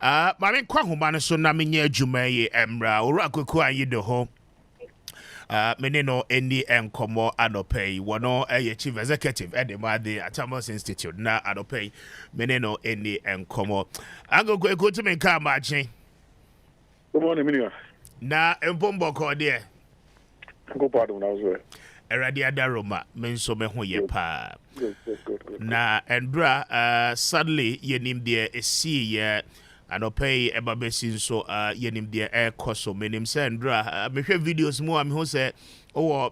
Mami kwa humano so na minye adwuma emra ora Koku Anyidoho. Menino endi enkomo adopay wono chief executive at the Madi Atamos Institute na adopay menino endi enkomo. Ango Koku to me ka machi. Good morning, Minia. Na empombo ko de. Akufo-Addo na zo. Eradi adaroma menso me ho ye pa. Good. Na endra sadly yenim de esi ye anopay ebabesin so yenim de koso menim sendra me hwe videos mu am ho say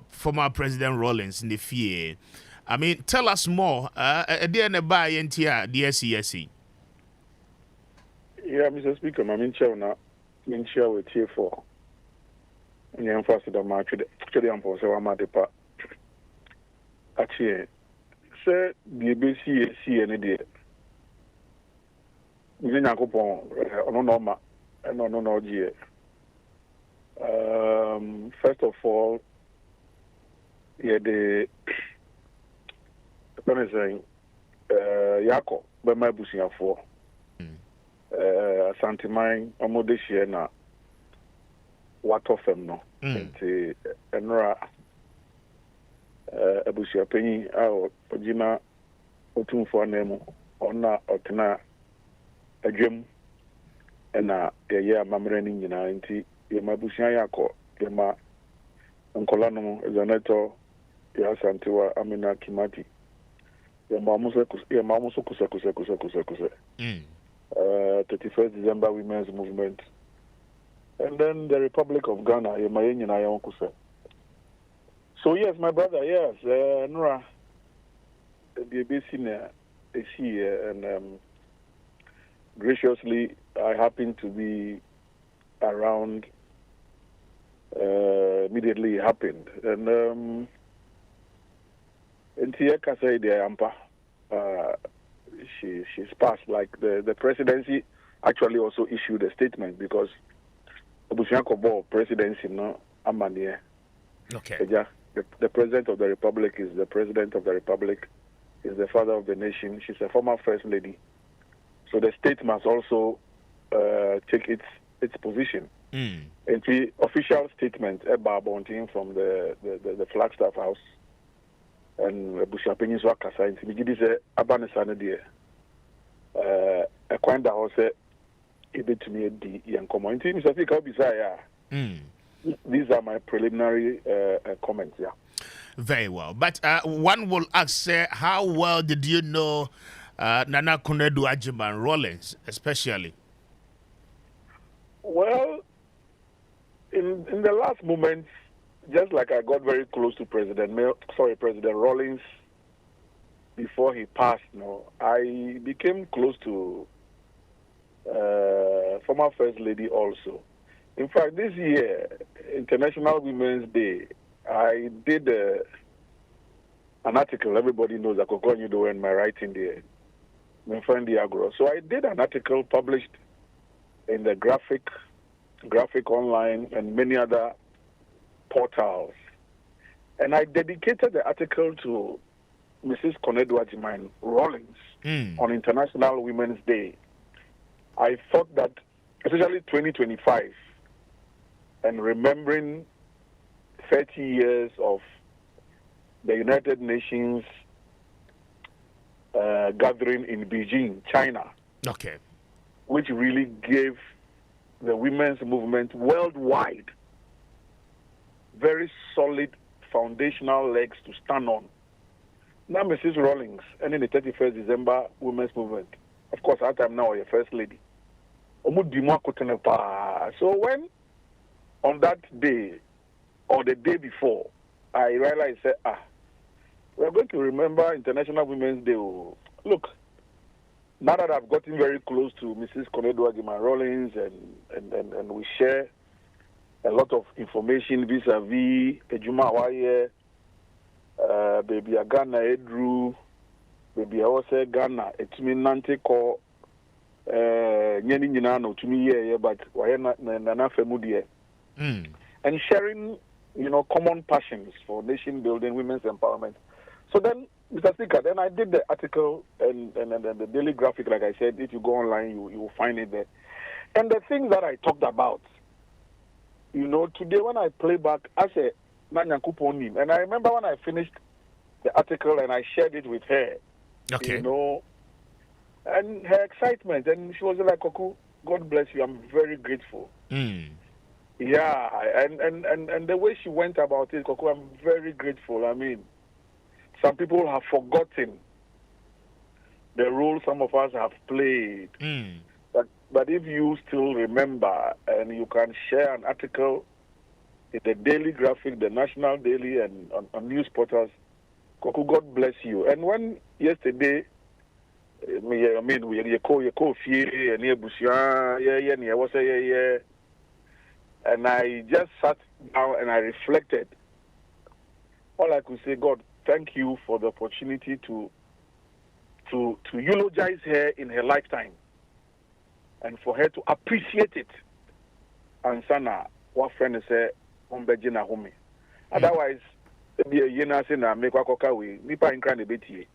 former President Rawlings in the fie. I mean, tell us more there na ba yentia DSC. Yeah, Mr. Speaker, I'm in chair with here for the emphasis of my actually I'm for so I'm at the part. Actually, say the BCC any day. Ni nyakopon ono normal no GA. First of all, yeah, the saying Yako by my bushing for Santimine Omodeshia na what of them no into Enra Abusia Penny or Ojima Otum for Nemo Ona Otena Agyeman and yeah, Mamreni into Yamabusia Yako, Yama Uncolano, Zaneto, Yasantiwa, Amina Kimati, Yamamusa Kusa. 31st December Women's Movement. And then the Republic of Ghana, Yamayen and Ayonkusa. So yes, my brother, yes, Nora, the ABC is here, and graciously, I happen to be around. Immediately it happened, and Tieka said the Ampa, she's passed. Like the presidency actually also issued a statement because Obushankobo presidency no amania. Okay. The president of the republic is the president of the republic, is the father of the nation. She's a former first lady, so the state must also take its position. And the official statement about Bontin from the Flagstaff House and Bushapini Swakasa in Timigidi Abanesana dear. A quanda house a bit to me the young community. Mr. Speaker, these are my preliminary comments. Yeah. Very well. But one will ask, how well did you know Nana Konadu Agyeman-Rawlings, especially? Well, in the last moment, just like I got very close to President Rawlings before he passed, I became close to former First Lady also. In fact, this year, International Women's Day, I did an article. Everybody knows Koku Anyidoho and my writing there. My friend Diagro. So I did an article published in the graphic online and many other portals. And I dedicated the article to Mrs. Konadu Agyeman-Rawlings on International Women's Day. I thought that, especially 2025, and remembering 30 years of the United Nations gathering in Beijing, China, okay, which really gave the women's movement worldwide very solid foundational legs to stand on. Now, Mrs. Rawlings, and in the 31st December women's movement, of course, at time now, your first lady. So when on that day or the day before, I realized, we're going to remember International Women's Day. Look, now that I've gotten very close to Mrs. Konadu Agyeman-Rawlings and we share a lot of information vis-a-vis Ejuma Waye, baby Ghana Edru, baby Awose Ghana, etumi nante ko nyani nyina no tumi ye but waye na famudie. And sharing, common passions for nation building, women's empowerment. So then Mr. Speaker, then I did the article and the daily graphic, like I said, if you go online, you will find it there. And the things that I talked about, today when I play back, I said, and I remember when I finished the article and I shared it with her, Okay. And her excitement, and she was like, Koku, God bless you, I'm very grateful. Yeah, and the way she went about it, Koku, I'm very grateful. I mean, some people have forgotten the role some of us have played. But if you still remember and you can share an article in the Daily Graphic, the National Daily, and on news portals, Koku, God bless you. And when yesterday, I mean, we call fear and and I just sat down and I reflected. All I could say, God, thank you for the opportunity to eulogize her in her lifetime and for her to appreciate it. And Sana, what friend said, Ombejina Home. Otherwise, be a yena na make wakoka we nipa in kind of beti.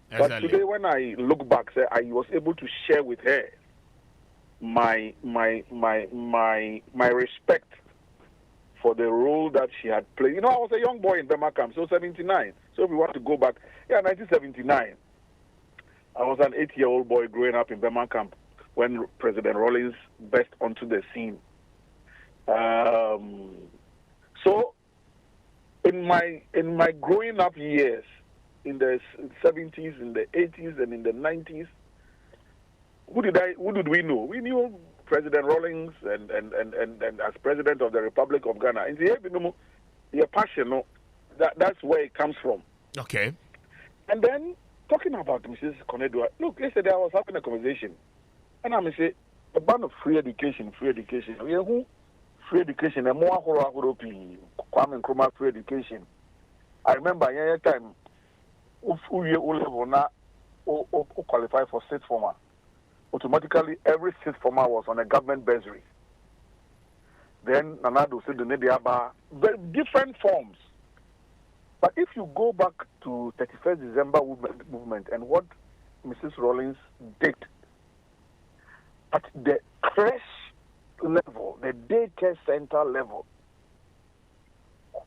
But today, when I look back, I was able to share with her my respect for the role that she had played. I was a young boy in Burma camp, so 79. So if we want to go back, 1979. I was an 8-year-old boy growing up in Burma camp when President Rawlings burst onto the scene. So in my growing up years, in the 70s, in the 80s, and in the 90s, who did we know? We knew President Rawlings and as President of the Republic of Ghana. In the passion, that's where it comes from. Okay. And then talking about Mrs. Konadu, look, yesterday I was having a conversation, and I'm saying about free education. Free education, and more Kwame Nkrumah free education. I remember at the time, qualify for sixth former. Automatically, every sixth former was on a government bursary. Then Nanado said the different forms. But if you go back to 31st December movement and what Mrs. Rawlings did at the creche level, the daycare center level,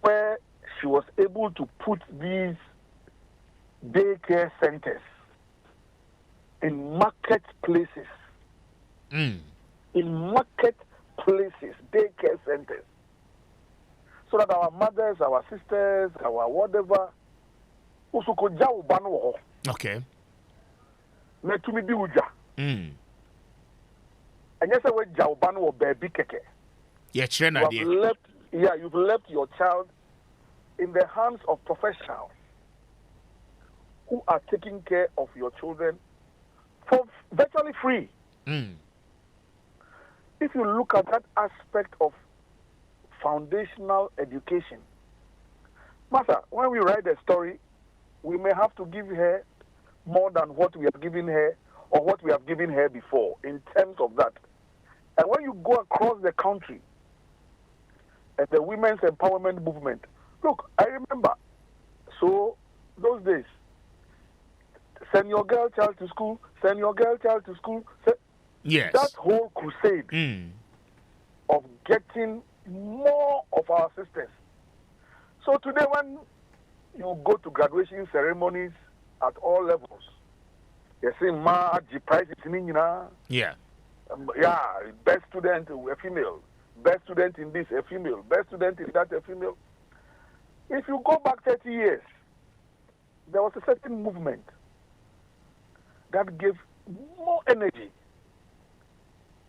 where she was able to put these daycare centers in marketplaces. In marketplaces, daycare centers. So that our mothers, our sisters, our whatever, also could jaw bano. Okay. Let me be uja. And yes, I went jaw bano baby keke. You've left your child in the hands of professionals who are taking care of your children for virtually free. If you look at that aspect of foundational education, Master, when we write a story, we may have to give her more than what we have given her or what we have given her before in terms of that. And when you go across the country and the women's empowerment movement, look, I remember, so those days, send your girl child to school, send your girl child to school. Yes. That whole crusade of getting more of our sisters. So today when you go to graduation ceremonies at all levels, you see prize is yeah. Best student, a female. Best student in this, a female. Best student in that, a female. If you go back 30 years, there was a certain movement that gave more energy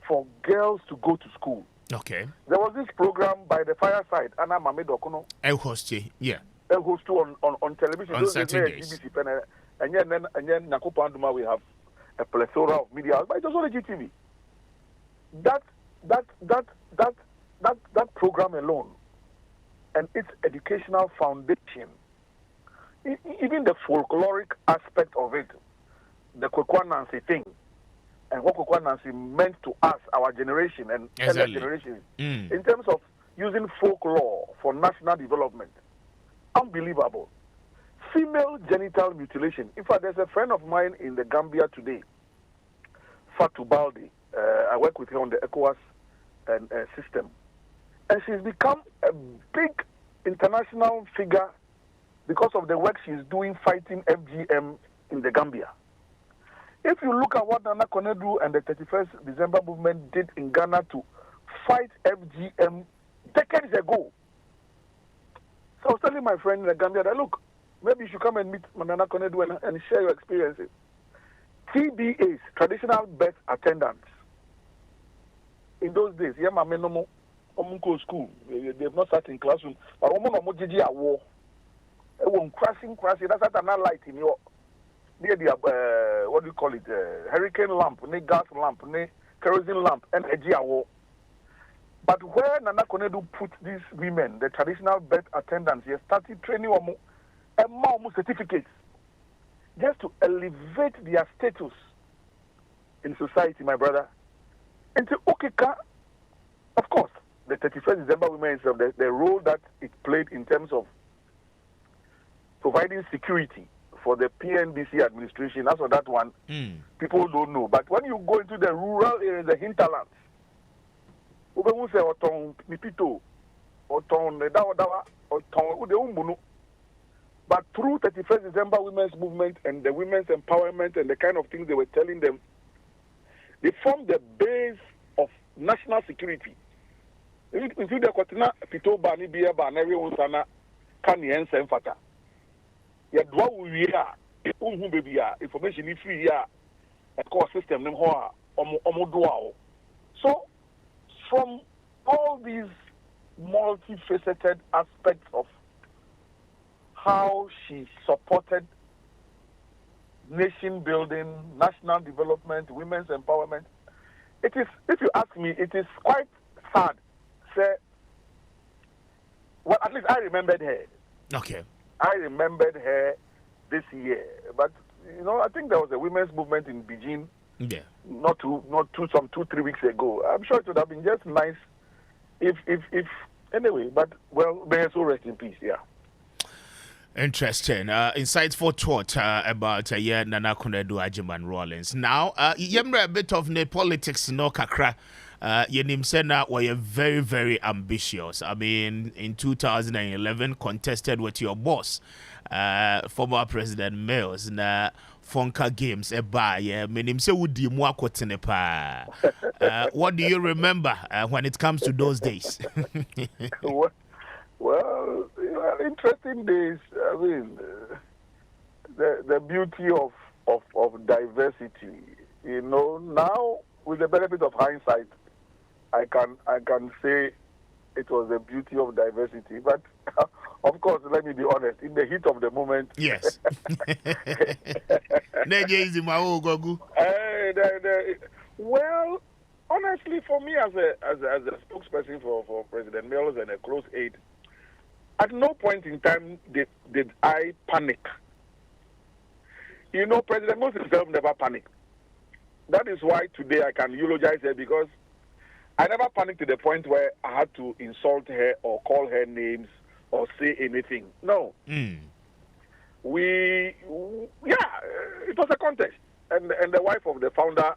for girls to go to school. Okay. There was this program by the fireside, Anna Mamedokono. El Hosti, yeah. El Hosti on television. On Saturdays. And then Nakupanduma, we have a plethora of media, but it was only GTV. That program alone and its educational foundation, even the folkloric aspect of it, the Koku Anyidoho thing, and what Koku Anyidoho meant to us, our generation and earlier generations, in terms of using folklore for national development. Unbelievable. female genital mutilation. In fact, there's a friend of mine in the Gambia today, Fatu Baldi. I work with her on the ECOWAS system. And she's become a big international figure because of the work she's doing fighting FGM in the Gambia. If you look at what Nana Konadu and the 31st December movement did in Ghana to fight FGM decades ago. So I was telling my friend in the Gambia that, look, maybe you should come and meet Nana Konadu and share your experiences. TBAs, traditional birth attendants. In those days, yeah, my men no school. They've not sat in classroom. But crashing. That's not light in your what do you call it? Hurricane lamp, gas lamp, kerosene lamp, and a war. But where Nana Konadu put these women, the traditional birth attendants, he started training them and more certificates just to elevate their status in society, my brother. And to Okika, of course, the 31st December women of the role that it played in terms of providing security for the PNDC administration. As for that one, people don't know. But when you go into the rural areas, the hinterlands, but through 31st December women's movement and the women's empowerment and the kind of things they were telling them, they formed the base of national security. Into the Kotina, Pito Bani Bia Baneri Unsana, Kani and Fata. Yet, what we are, baby, information is free, a core system, so, from all these multifaceted aspects of how she supported nation building, national development, women's empowerment, it is, if you ask me, it is quite sad. Say, well, at least I remembered her. Okay. I remembered her this year, but I think there was a women's movement in Beijing. Yeah. Not 2-3 weeks ago. I'm sure it would have been just nice if anyway. But well, may so rest in peace. Yeah. Interesting. Insightful thought about Nana Konadu Agyeman-Rawlings. Now, a bit of the politics, kakra. Yenim Sena were very, very ambitious. I mean, in 2011, contested with your boss, former President Mills, na Fonka Games, menim se wudi mu akotene pa. What do you remember when it comes to those days? Well, interesting days. I mean, the beauty of diversity. Now with the benefit of hindsight, I can say it was the beauty of diversity. But of course, let me be honest. In the heat of the moment, yes. Well, honestly, for me as a spokesperson for President Mills and a close aide, at no point in time did I panic. President Mills himself never panicked. That is why today I can eulogize her, because I never panicked to the point where I had to insult her or call her names or say anything. No. It was a contest. And the wife of the founder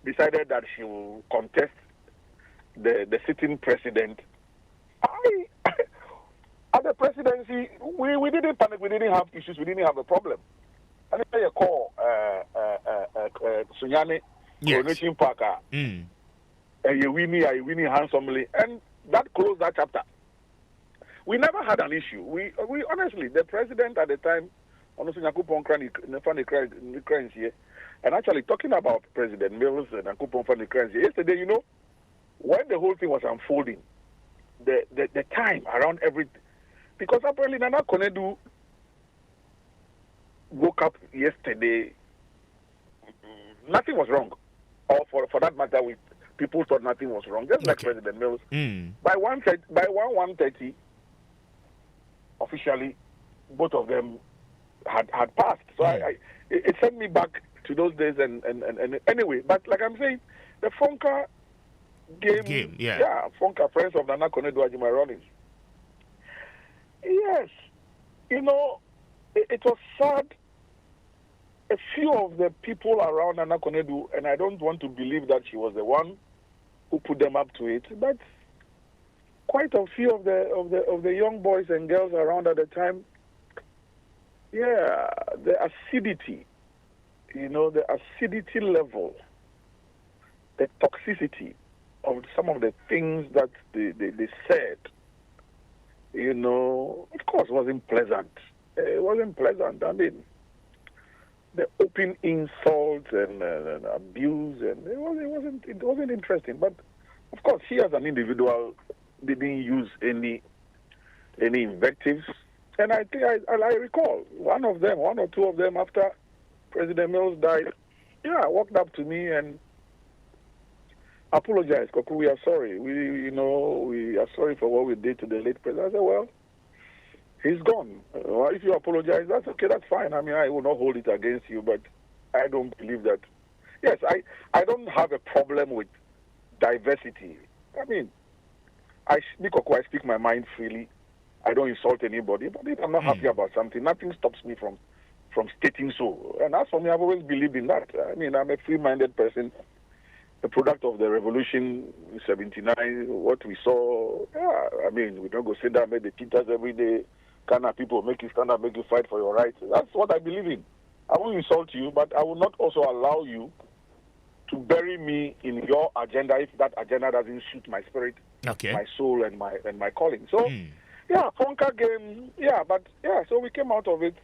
decided that she will contest the sitting president. At the presidency, we didn't panic, we didn't have issues, we didn't have a problem. And I call Sunyani, Coronation Park, you winning handsomely, and that closed that chapter. We never had an issue. We honestly, the president at the time, and actually talking about President Mills and Akufo-Addo yesterday, when the whole thing was unfolding, the time around everything, because apparently Nana Konadu woke up yesterday, nothing was wrong, or for that matter, people thought nothing was wrong, just like President Mills. By 1:30, officially, both of them had passed. So it sent me back to those days, and anyway, but like I'm saying, the Fonka game, Fonka, friends of Nana Konadu Agyeman-Rawlings. Yes, it was sad. A few of the people around Nana Konadu, and I don't want to believe that she was the one who put them up to it, but quite a few of the young boys and girls around at the time, yeah, the acidity, the acidity level, the toxicity of some of the things that they said, of course, wasn't pleasant. It wasn't pleasant. I mean, the open insult and abuse, and it wasn't interesting. But of course, she as an individual didn't use any invectives. And I think I recall one or two of them after President Mills died, walked up to me and apologized. Koku, we are sorry. We are sorry for what we did to the late president. I said, well, he's gone. If you apologize, that's okay, that's fine. I mean, I will not hold it against you, but I don't believe that. Yes, I don't have a problem with diversity. I mean, I speak my mind freely. I don't insult anybody, but if I'm not happy about something, nothing stops me from stating so. And as for me, I've always believed in that. I mean, I'm a free-minded person, a product of the revolution in 79, what we saw. Yeah, I mean, we don't go sit down, make the teachers every day, kind of people make you stand up, make you fight for your rights. That's what I believe in. I won't insult you, but I will not also allow you to bury me in your agenda if that agenda doesn't suit my spirit, my soul, and my calling. So, yeah, Fonka game, so we came out of it.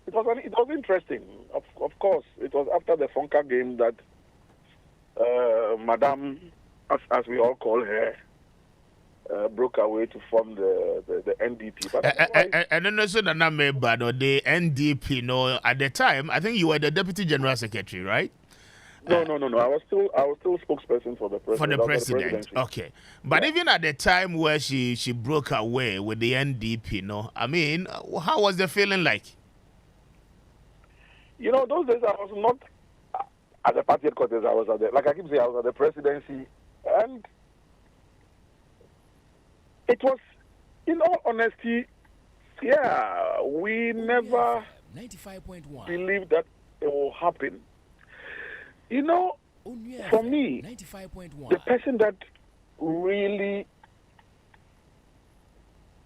It was interesting. Of course, it was after the Fonka game that Madame, as we all call her, broke away to form the NDP. But and then also the NDP, at the time, I think you were the Deputy General Secretary, right? No. I was still spokesperson for the president. For the president, okay. But even at the time where she broke away with the NDP, I mean, how was the feeling like? Those days I was not at the party headquarters. I was like I keep saying, I was at the presidency, and it was, in all honesty, we never 95.1 believed that it will happen. For me, 95.1 the person that really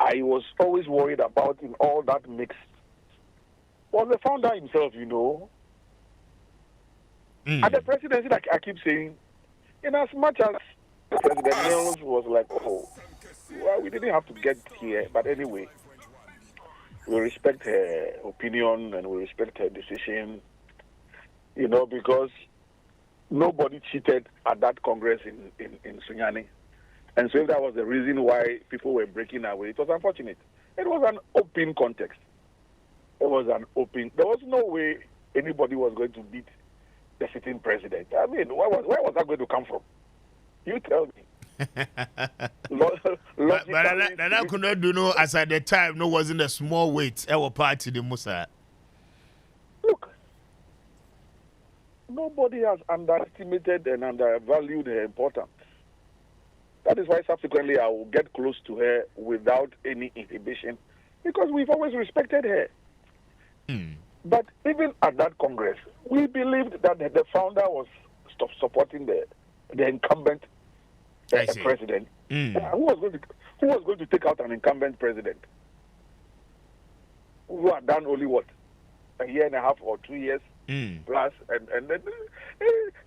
I was always worried about in all that mix was the founder himself, At the presidency, like I keep saying, in as much as President Mills was like, we didn't have to get here, but anyway, we respect her opinion and we respect her decision, because nobody cheated at that Congress in Sunyani. And so if that was the reason why people were breaking away, it was unfortunate. It was an open context. There was no way anybody was going to beat the sitting president. I mean, where was that going to come from? You tell me. But Nana Konadu, as at the time, wasn't a small weight. Our party, the Musa. Look, nobody has underestimated and undervalued her importance. That is why subsequently I will get close to her without any inhibition, because we've always respected her. But even at that Congress, we believed that the founder was supporting the incumbent president. Who was going to take out an incumbent president who had done only a year and a half or 2 years plus, and then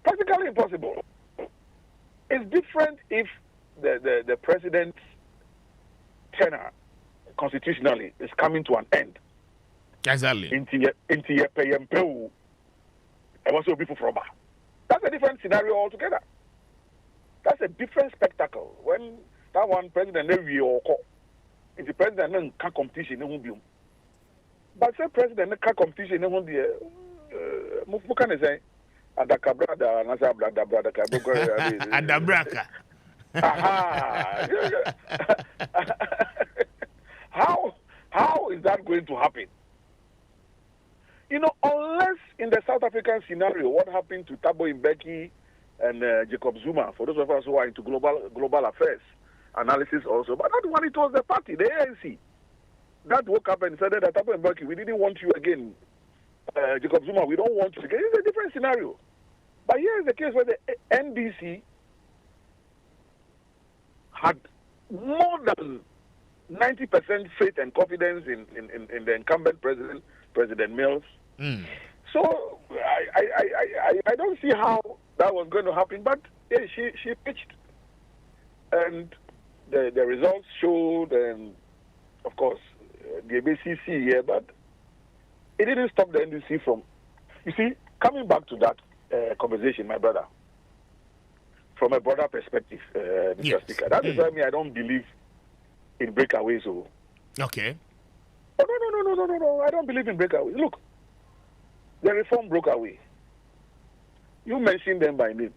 practically impossible. It's different if the president's tenure constitutionally is coming to an end. Exactly. Into your pay and pay. Also people from that's a different scenario altogether. That's a different spectacle. When that one president if the president can't competition, it won't be. But say president can't competition, it won't be. What can I say? Adakabrada, Nasa brada, brada, Adabraka. How is that going to happen? Unless in the South African scenario, what happened to Thabo Mbeki and Jacob Zuma, for those of us who are into global affairs analysis also, but not one, it was the party, the ANC. that woke up and said that Thabo Mbeki, we didn't want you again. Jacob Zuma, we don't want you again. It's a different scenario. But here is the case where the NDC had more than 90% faith and confidence in the incumbent president, President Mills. So I don't see how that was going to happen. But yeah, she pitched, and the results showed, and of course the ABCC here, but it didn't stop the NDC from. You see, coming back to that conversation, my brother, from a broader perspective, Mr. Speaker, that is why I don't believe in breakaways. So. Okay. Oh, no, I don't believe in breakaways. Look, the reform broke away. You mentioned them by name.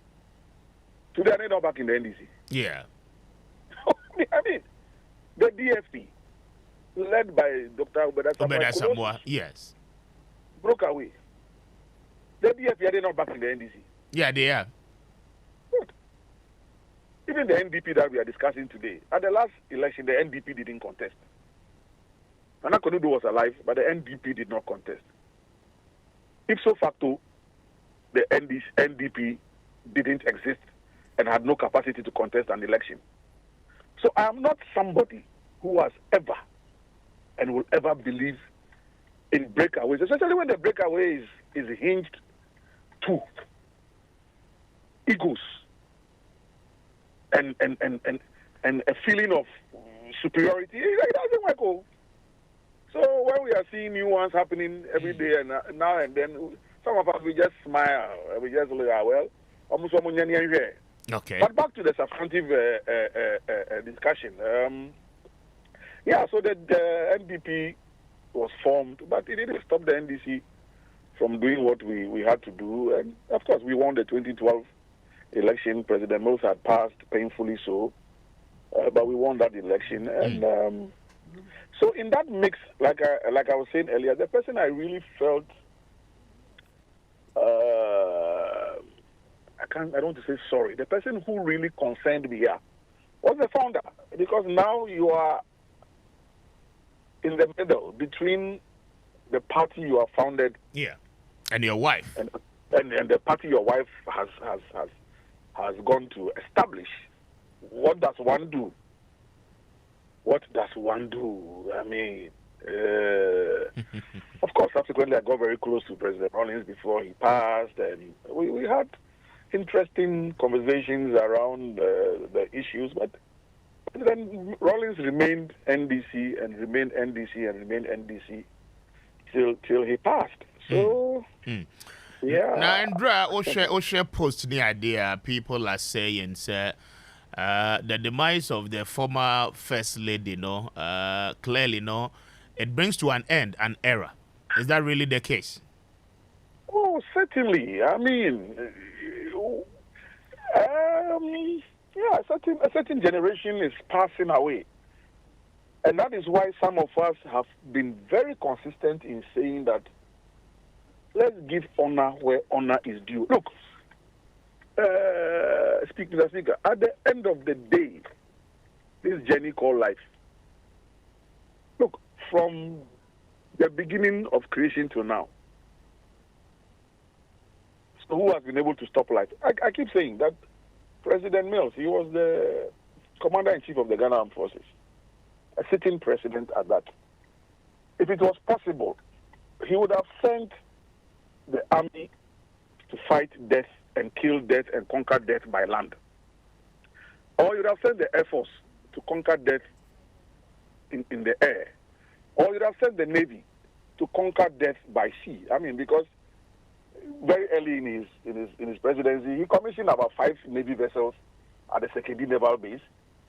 Today, they're not back in the NDC. Yeah. I mean, the DFP, led by Dr. Obeda Samoa, yes, broke away. The DFP, are they not back in the NDC? Yeah, they are. Good. Even the NDP that we are discussing today, at the last election, the NDP didn't contest. Nana Konadu was alive, but the NDP did not contest. Ipso facto, the NDP didn't exist and had no capacity to contest an election. So I am not somebody who has ever and will ever believe in breakaways, especially when the breakaway is hinged to egos and a feeling of superiority. It doesn't work. Oh. So when we are seeing new ones happening every day and now and then, some of us, we just smile. We just look at, well, almost okay. But back to the substantive discussion. So the NDP was formed, but it didn't stop the NDC from doing what we had to do. And of course, we won the 2012 election. President Mills had passed, painfully so, but we won that election. And so in that mix, like I was saying earlier, the person I really felt, I don't want to say sorry, the person who really concerned me here was the founder, because now you are in the middle between the party you have founded, and your wife, and the party your wife has gone to establish. What does one do? What does one do? I mean, of course, subsequently I got very close to President Rawlings before he passed, and we had interesting conversations around the issues, but then Rawlings remained NDC and remained NDC and remained NDC till he passed. So, yeah. Now, Andra, Osha post the idea, people are saying, sir, the demise of the former First Lady, clearly, it brings to an end an era. Is that really the case? Oh, certainly. I mean, a certain generation is passing away. And that is why some of us have been very consistent in saying that let's give honor where honor is due. Look, Mr. Speaker, at the end of the day, this journey called life, look, from the beginning of creation to now, so who has been able to stop life? I keep saying that President Mills, he was the commander-in-chief of the Ghana Armed Forces, a sitting president at that. If it was possible, he would have sent the army to fight death and kill death and conquer death by land. Or he would have sent the Air Force to conquer death in the air. Or he would have sent the Navy to conquer death by sea. I mean, because very early in his presidency, he commissioned about 5 Navy vessels at the Sekedi Naval Base.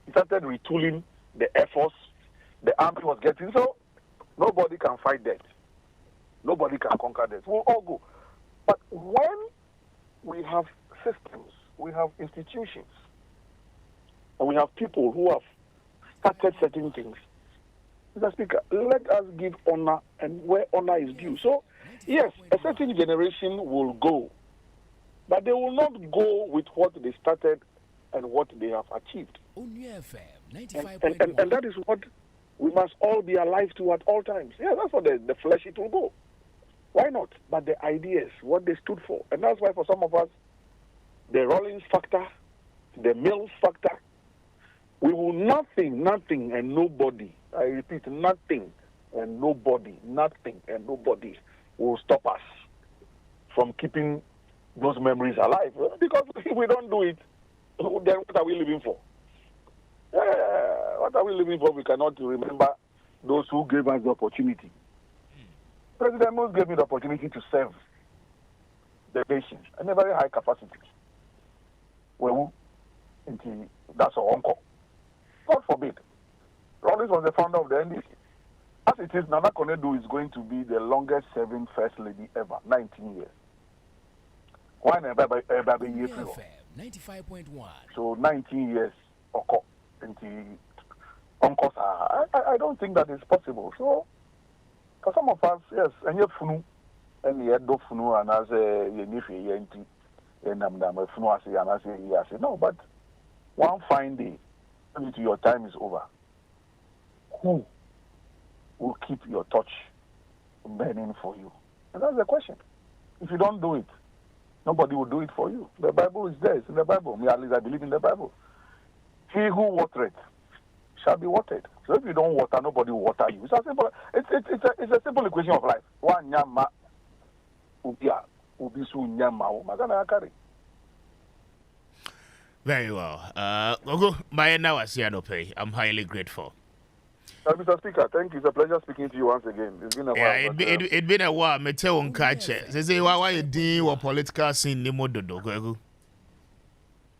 He started retooling the Air Force. The Army was getting, so nobody can fight death. Nobody can conquer death. We'll all go. But when we have systems, we have institutions, and we have people who have started certain things, Mr. Speaker, let us give honor and where honor is due. So, yes, a certain generation will go, but they will not go with what they started and what they have achieved. And that is what we must all be alive to at all times. Yeah, that's what the flesh it will go. Why not? But the ideas, what they stood for. And that's why for some of us, the Rawlings factor, the Mills factor, we will nothing and nobody, I repeat, nothing and nobody will stop us from keeping those memories alive. Because if we don't do it, then what are we living for? What are we living for? We cannot remember those who gave us the opportunity. President Mills gave me the opportunity to serve the nation in a very high capacity. Well, that's our uncle. God forbid. Rawlings was the founder of the NDC. As it is, Nana Konadu is going to be the longest serving first lady ever, 19 years. Why never by year 95.1. So 19 years occur. I don't think that is possible. So for some of us, yes, and you funu and you do funu and as a no, but one fine day, your time is over. Who will keep your torch burning for you? And that's the question. If you don't do it, nobody will do it for you. The Bible is there. It's in the Bible. Me, at least I believe in the Bible. He who watereth shall be watered. So if you don't water, nobody will water you. It's a simple. It's a simple equation of life. One nyama ubia ubisu nyama magana akari. Very well. Ogo, my now pay. I'm highly grateful. Mr. Speaker, thank you. It's a pleasure speaking to you once again. It's been a while. It's been a while. Me tell on catch. Say why you doing what political scene ni mododo.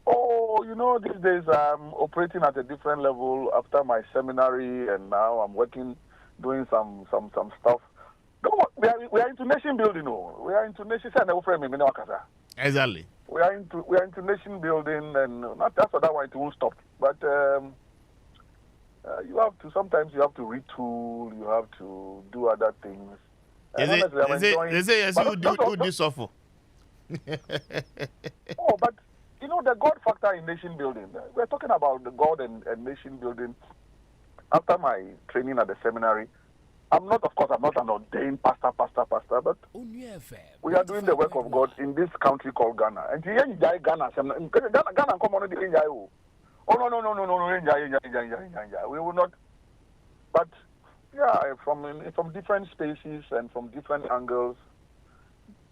Oh, you know, these days I'm operating at a different level after my seminary, and now I'm working, doing some stuff. We are into nation building. Oh. We are into nation. Exactly. We are into nation building, and not just for that one, it won't stop. But sometimes you have to retool, you have to do other things. Yes, you do this awful. Oh, but you know the God factor in nation building. We're talking about the God and nation building. After my training at the seminary, I'm not an ordained pastor, but we are doing the work of God in this country called Ghana. And Ghana come on the oh no, we will not. But yeah, from different spaces and from different angles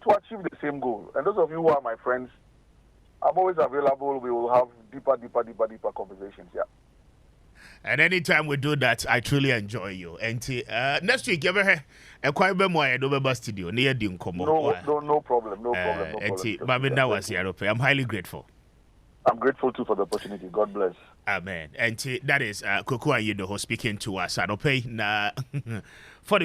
to achieve the same goal. And those of you who are my friends, I'm always available. We will have deeper conversations. Yeah. And anytime we do that, I truly enjoy you. And next week, you ever a quite be more at studio near Dinkomo. No problem. I'm highly grateful. I'm grateful too for the opportunity. God bless. Amen. And that is Koku Anyidoho speaking to us. I don't pay na for the